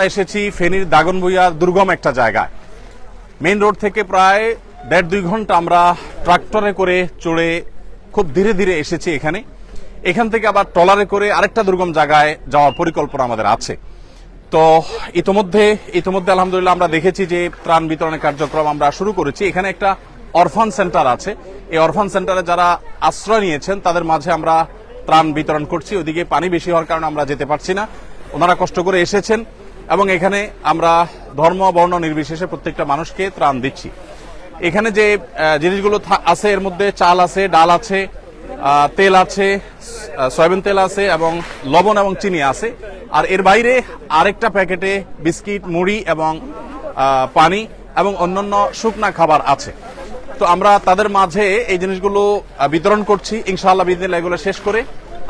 এসেছি ফেনীর দাগনভূঞা দুর্গম একটা জায়গায়। মেইন রোড থেকে প্রায় 1.5-2 ঘন্টা আমরা ট্রাক্টরে করে চড়ে খুব ধীরে ধীরে এসেছি এখানে। এখান থেকে আবার ট্রলারে করে আরেকটা দুর্গম জায়গায় যাওয়ার পরিকল্পনা আমাদের আছে। তো ইতোমধ্যে আলহামদুলিল্লাহ আমরা দেখেছি যে ত্রাণ বিতরণের কার্যক্রম আমরা শুরু করেছি। এখানে একটা অরফান সেন্টার আছে, এই অরফান সেন্টারে যারা আশ্রয় নিয়েছেন তাদের মাঝে আমরা ত্রাণ বিতরণ করছি। ওদিকে পানি বেশি হওয়ার কারণে আমরা যেতে পারছি না, ওনারা কষ্ট করে এসেছেন এবং এখানে আমরা ধর্ম বর্ণ নির্বিশেষে প্রত্যেকটা মানুষকে ত্রাণ দিচ্ছি। এখানে যে জিনিসগুলো আছে এর মধ্যে চাল আছে, ডাল আছে, তেল আছে, সয়াবিন তেল আছে এবং লবণ এবং চিনি আছে। আর এর বাইরে আরেকটা প্যাকেটে বিস্কিট, মুড়ি এবং পানি এবং অন্যান্য শুকনা খাবার আছে। তো আমরা তাদের মাঝে এই জিনিসগুলো বিতরণ করছি। ইনশাআল্লাহ বিদিনিল্লাহ এগুলো শেষ করে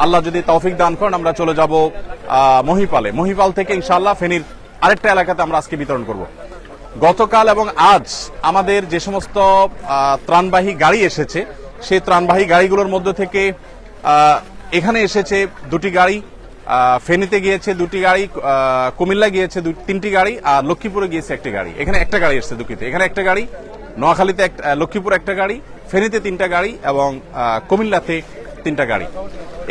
আল্লাহ যদি তৌফিক দান করেন আমরা চলে যাব মহিপাল থেকে ইনশাআল্লাহ ফেনীর আরেকটা এলাকাতে আমরা আজকে বিতরণ করব। গতকাল এবং আজ আমাদের যে সমস্ত ত্রাণবাহী গাড়ি এসেছে সেই ত্রাণবাহী গাড়িগুলোর মধ্যে থেকে এখানে এসেছে 2টি গাড়ি, ফেনীতে গিয়েছে 2টি গাড়ি, কুমিল্লা গিয়েছে 3টি গাড়ি, আর লক্ষ্মীপুরে গিয়েছে 1টি গাড়ি। এখানে একটা গাড়ি এসেছে দুঃখিত, এখানে একটা গাড়ি, নোয়াখালীতে লক্ষ্মীপুর একটা গাড়ি, ফেনীতে 3টা গাড়ি এবং কুমিল্লাতে 3টা গাড়ি।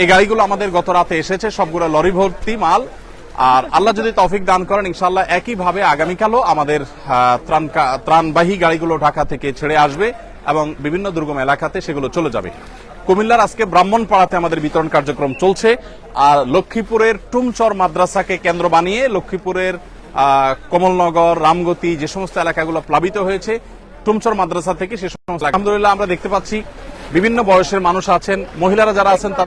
এই গাড়িগুলো আমাদের গত রাতে এসেছে, সবগুলো লরি ভর্তি মাল। আর আল্লাহ যদি তৌফিক দান করেন ইনশাআল্লাহ একইভাবে আগামীকালও আমাদের ত্রাণবাহী গাড়িগুলো ঢাকা থেকে ছেড়ে আসবে এবং বিভিন্ন দুর্গম এলাকাতে সেগুলো চলে যাবে। কুমিল্লার আজকে ব্রাহ্মণপাড়াতে আমাদের বিতরণ কার্যক্রম চলছে। আর লক্ষ্মীপুরের টুমচর মাদ্রাসাকে কেন্দ্র বানিয়ে লক্ষ্মীপুরের কমলনগর, রামগতি যে সমস্ত এলাকাগুলো প্লাবিত হয়েছে টুমচর মাদ্রাসা থেকে সে সমস্ত আলহামদুলিল্লাহ আমরা দেখতে পাচ্ছি বিভিন্ন বয়সের মানুষ আছেন, মহিলারা যারা আছেন তাদের